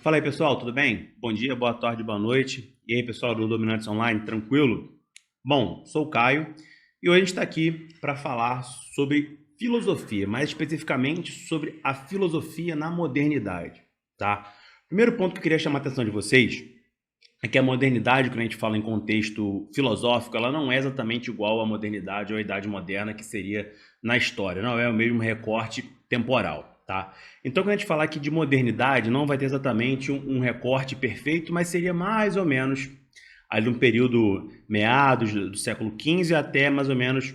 Fala aí, pessoal, tudo bem? Bom dia, boa tarde, boa noite. E aí, pessoal do Dominantes Online, tranquilo? Bom, sou o Caio e hoje a gente está aqui para falar sobre filosofia, mais especificamente sobre a filosofia na modernidade, tá? Primeiro ponto que eu queria chamar a atenção de vocês é que a modernidade, quando a gente fala em contexto filosófico, ela não é exatamente igual à modernidade ou à idade moderna que seria na história, não é o mesmo recorte temporal, tá? Então, quando a gente falar aqui de modernidade, não vai ter exatamente um recorte perfeito, mas seria mais ou menos ali um período meados do século XV até mais ou menos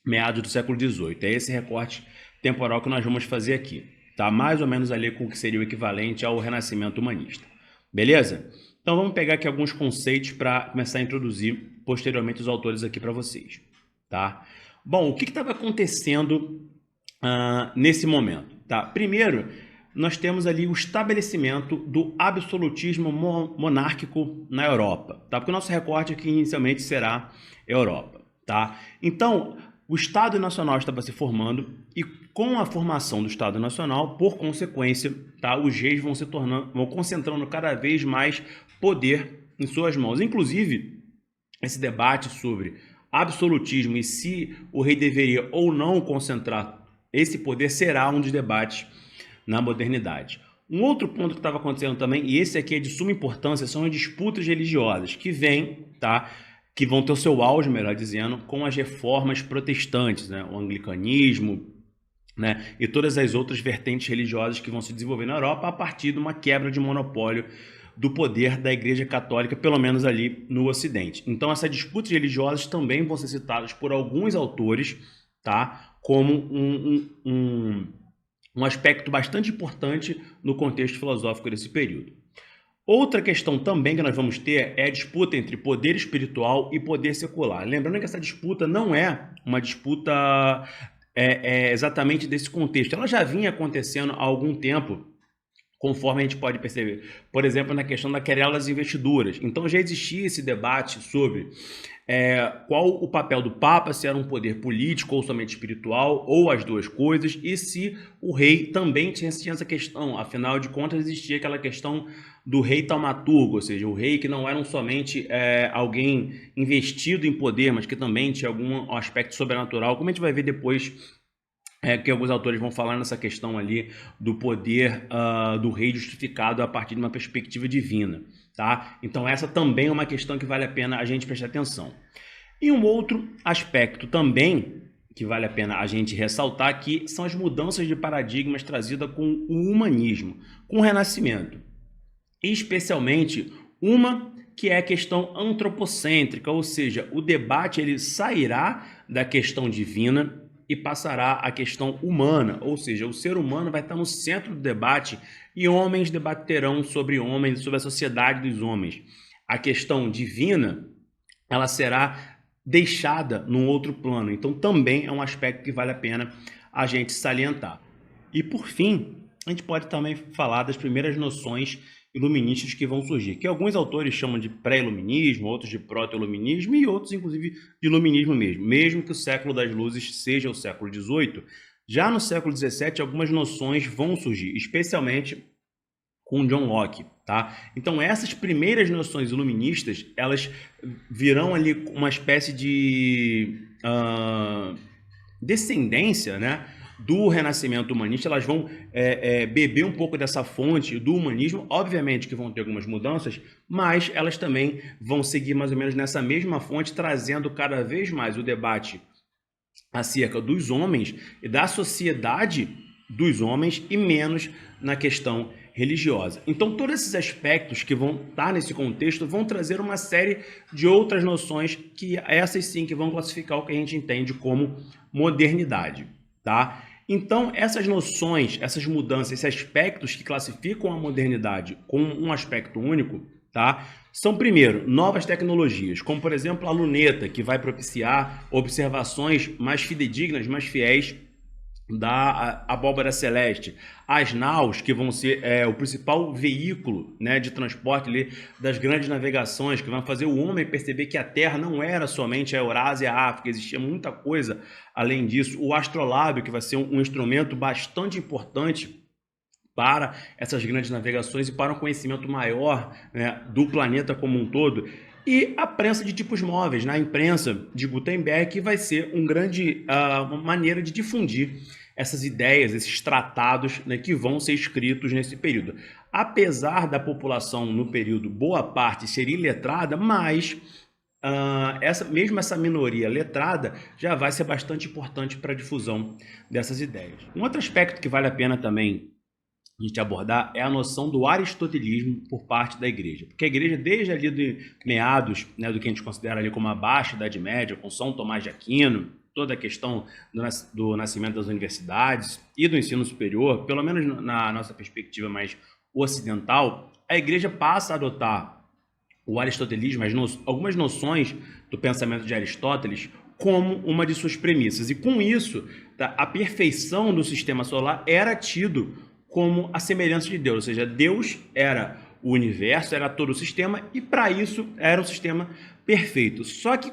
meados do século XVIII. É esse recorte temporal que nós vamos fazer aqui, tá? Mais ou menos ali com o que seria o equivalente ao Renascimento humanista. Beleza? Então vamos pegar aqui alguns conceitos para começar a introduzir posteriormente os autores aqui para vocês, tá? Bom, o que estava acontecendo nesse momento, tá? Primeiro, nós temos ali o estabelecimento do absolutismo monárquico na Europa, tá? Porque o nosso recorte aqui inicialmente será Europa, tá? Então, o Estado Nacional estava se formando e com a formação do Estado Nacional, por consequência, tá, os reis vão concentrando cada vez mais poder em suas mãos. Inclusive, esse debate sobre absolutismo e se o rei deveria ou não concentrar esse poder será um dos debates na modernidade. Um outro ponto que estava acontecendo também, e esse aqui é de suma importância, são as disputas religiosas que vêm, tá? Que vão ter o seu auge, melhor dizendo, com as reformas protestantes, né? O anglicanismo, né? E todas as outras vertentes religiosas que vão se desenvolver na Europa a partir de uma quebra de monopólio do poder da Igreja Católica, pelo menos ali no Ocidente. Então, essas disputas religiosas também vão ser citadas por alguns autores, tá? Como um aspecto bastante importante no contexto filosófico desse período. Outra questão também que nós vamos ter é a disputa entre poder espiritual e poder secular. Lembrando que essa disputa não é uma disputa exatamente desse contexto. Ela já vinha acontecendo há algum tempo, conforme a gente pode perceber. Por exemplo, na questão da querela das investiduras. Então já existia esse debate sobre qual o papel do Papa, se era um poder político ou somente espiritual, ou as duas coisas, e se o rei também tinha essa questão. Afinal de contas, existia aquela questão do rei taumaturgo, ou seja, o rei que não era somente alguém investido em poder, mas que também tinha algum aspecto sobrenatural, como a gente vai ver depois que alguns autores vão falar nessa questão ali do poder do rei justificado a partir de uma perspectiva divina, tá? Então essa também é uma questão que vale a pena a gente prestar atenção. E um outro aspecto também que vale a pena a gente ressaltar aqui são as mudanças de paradigmas trazidas com o humanismo, com o Renascimento. Especialmente uma que é a questão antropocêntrica, ou seja, o debate ele sairá da questão divina e passará à questão humana, ou seja, o ser humano vai estar no centro do debate e homens debaterão sobre homens, sobre a sociedade dos homens. A questão divina, ela será deixada num outro plano, então também é um aspecto que vale a pena a gente salientar. E por fim, a gente pode também falar das primeiras noções iluministas que vão surgir, que alguns autores chamam de pré-iluminismo, outros de proto-iluminismo e outros, inclusive, de iluminismo mesmo que o século das luzes seja o século XVIII. Já no século XVII, algumas noções vão surgir, especialmente com John Locke, tá? Então, essas primeiras noções iluministas, elas virão ali uma espécie de descendência, né, do Renascimento humanista. Elas vão beber um pouco dessa fonte do humanismo, obviamente que vão ter algumas mudanças, mas elas também vão seguir mais ou menos nessa mesma fonte, trazendo cada vez mais o debate acerca dos homens e da sociedade dos homens e menos na questão religiosa. Então, todos esses aspectos que vão estar nesse contexto vão trazer uma série de outras noções que essas sim que vão classificar o que a gente entende como modernidade, tá? Então, essas noções, essas mudanças, esses aspectos que classificam a modernidade como um aspecto único, tá? São, primeiro, novas tecnologias, como, por exemplo, a luneta, que vai propiciar observações mais fidedignas, mais fiéis da abóbora celeste, as naus, que vão ser o principal veículo, né, de transporte ali, das grandes navegações, que vão fazer o homem perceber que a Terra não era somente a Eurásia e a África, existia muita coisa além disso. O astrolábio, que vai ser um instrumento bastante importante para essas grandes navegações e para um conhecimento maior, né, do planeta como um todo. E a prensa de tipos móveis, né? A imprensa de Gutenberg, que vai ser uma maneira de difundir essas ideias, esses tratados, né, que vão ser escritos nesse período. Apesar da população no período, boa parte, ser iletrada, mas mesmo essa minoria letrada já vai ser bastante importante para a difusão dessas ideias. Um outro aspecto que vale a pena também a gente abordar é a noção do aristotelismo por parte da igreja. Porque a igreja, desde ali de meados, né, do que a gente considera ali como a Baixa Idade Média, com São Tomás de Aquino, toda a questão do nascimento das universidades e do ensino superior, pelo menos na nossa perspectiva mais ocidental, a igreja passa a adotar o aristotelismo, algumas noções do pensamento de Aristóteles, como uma de suas premissas. E com isso, a perfeição do sistema solar era tido como a semelhança de Deus, ou seja, Deus era o universo, era todo o sistema, e para isso era um sistema perfeito. Só que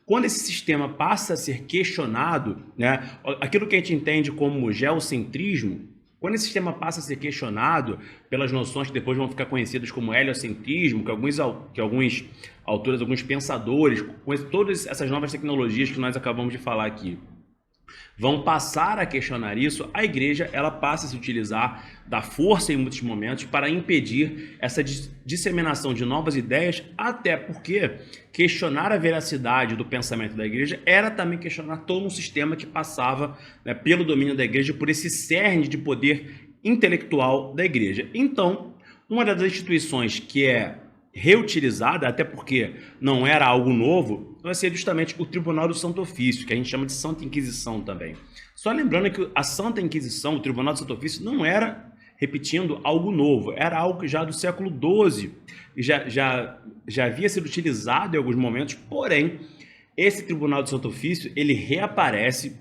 quando esse sistema passa a ser questionado, né, aquilo que a gente entende como geocentrismo, quando esse sistema passa a ser questionado pelas noções que depois vão ficar conhecidas como heliocentrismo, que alguns autores, alguns pensadores, com todas essas novas tecnologias que nós acabamos de falar aqui, vão passar a questionar isso, a igreja ela passa a se utilizar da força em muitos momentos para impedir essa disseminação de novas ideias, até porque questionar a veracidade do pensamento da igreja era também questionar todo um sistema que passava, né, pelo domínio da igreja, por esse cerne de poder intelectual da igreja. Então, uma das instituições que é reutilizada, até porque não era algo novo, vai ser justamente o Tribunal do Santo Ofício, que a gente chama de Santa Inquisição também. Só lembrando que a Santa Inquisição, o Tribunal do Santo Ofício, não era, repetindo, algo novo, era algo que já do século XII já havia sido utilizado em alguns momentos, porém, esse Tribunal do Santo Ofício, ele reaparece,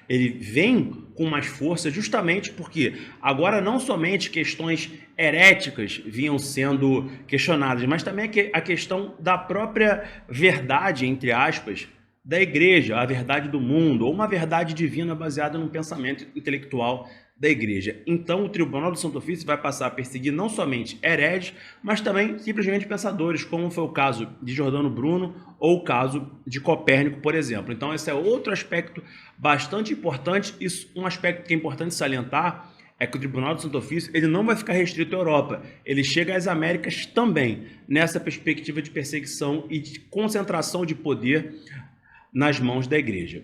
ele vem com mais força justamente porque agora não somente questões heréticas vinham sendo questionadas, mas também a questão da própria verdade, entre aspas, da igreja, a verdade do mundo, ou uma verdade divina baseada num pensamento intelectual da igreja. Então o Tribunal do Santo Ofício vai passar a perseguir não somente hereges, mas também simplesmente pensadores, como foi o caso de Giordano Bruno ou o caso de Copérnico, por exemplo. Então esse é outro aspecto bastante importante, e um aspecto que é importante salientar é que o Tribunal do Santo Ofício ele não vai ficar restrito à Europa, ele chega às Américas também, nessa perspectiva de perseguição e de concentração de poder nas mãos da igreja.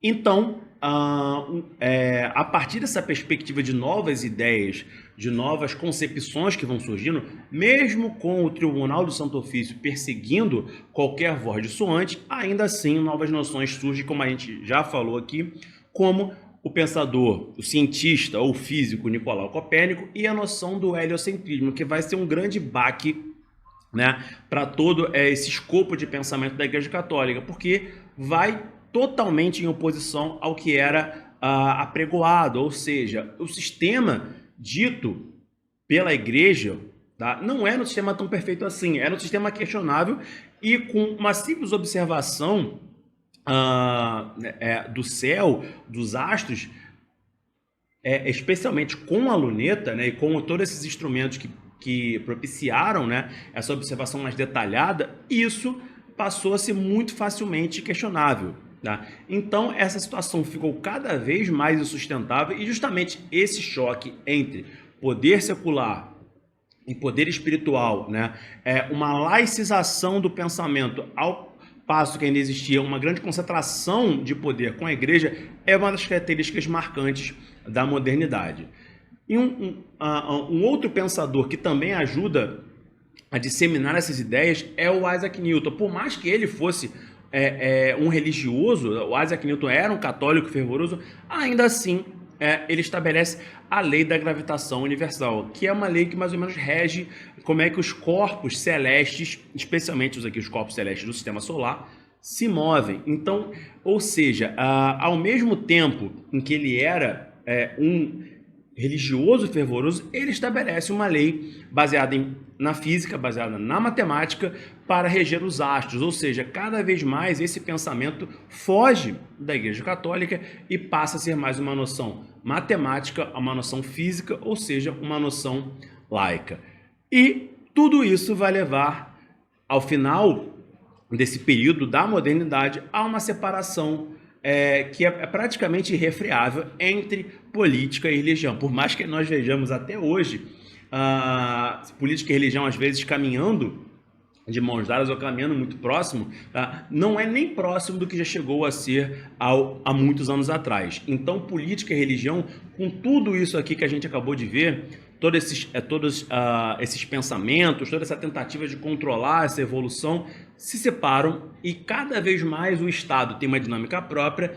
Então, a partir dessa perspectiva de novas ideias, de novas concepções que vão surgindo, mesmo com o Tribunal do Santo Ofício perseguindo qualquer voz dissoante, ainda assim novas noções surgem, como a gente já falou aqui, como o pensador, o cientista ou físico Nicolau Copérnico e a noção do heliocentrismo, que vai ser um grande baque, né, para todo esse escopo de pensamento da Igreja Católica, porque vai totalmente em oposição ao que era apregoado, ou seja, o sistema dito pela Igreja, tá, não era um sistema tão perfeito assim, era um sistema questionável e com uma simples observação do céu, dos astros, especialmente com a luneta, né, e com todos esses instrumentos que propiciaram, né, essa observação mais detalhada, isso passou a ser muito facilmente questionável. Tá? Então, essa situação ficou cada vez mais insustentável e justamente esse choque entre poder secular e poder espiritual, né, uma laicização do pensamento ao passo que ainda existia uma grande concentração de poder com a igreja, é uma das características marcantes da modernidade. E um outro pensador que também ajuda a disseminar essas ideias é o Isaac Newton. Por mais que ele fosse um religioso, o Isaac Newton era um católico fervoroso, ainda assim ele estabelece a lei da gravitação universal, que é uma lei que mais ou menos rege como é que os corpos celestes, especialmente os corpos celestes do sistema solar, se movem. Então, ou seja, ao mesmo tempo em que ele era religioso fervoroso, ele estabelece uma lei baseada na física, baseada na matemática, para reger os astros. Ou seja, cada vez mais esse pensamento foge da Igreja Católica e passa a ser mais uma noção matemática, uma noção física, ou seja, uma noção laica. E tudo isso vai levar, ao final desse período da modernidade, a uma separação que é praticamente irrefreável entre política e religião. Por mais que nós vejamos até hoje política e religião às vezes caminhando de mãos dadas ou caminhando muito próximo, tá? Não é nem próximo do que já chegou a ser há muitos anos atrás. Então, política e religião, com tudo isso aqui que a gente acabou de ver, todos esses pensamentos, toda essa tentativa de controlar essa evolução, se separam e cada vez mais o Estado tem uma dinâmica própria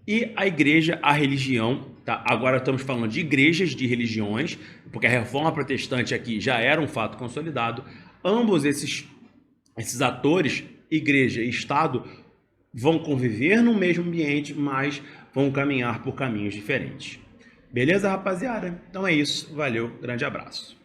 e a igreja, a religião, tá? Agora estamos falando de igrejas, de religiões, porque a reforma protestante aqui já era um fato consolidado. Ambos esses atores, igreja e Estado, vão conviver no mesmo ambiente, mas vão caminhar por caminhos diferentes. Beleza, rapaziada? Então é isso. Valeu, grande abraço.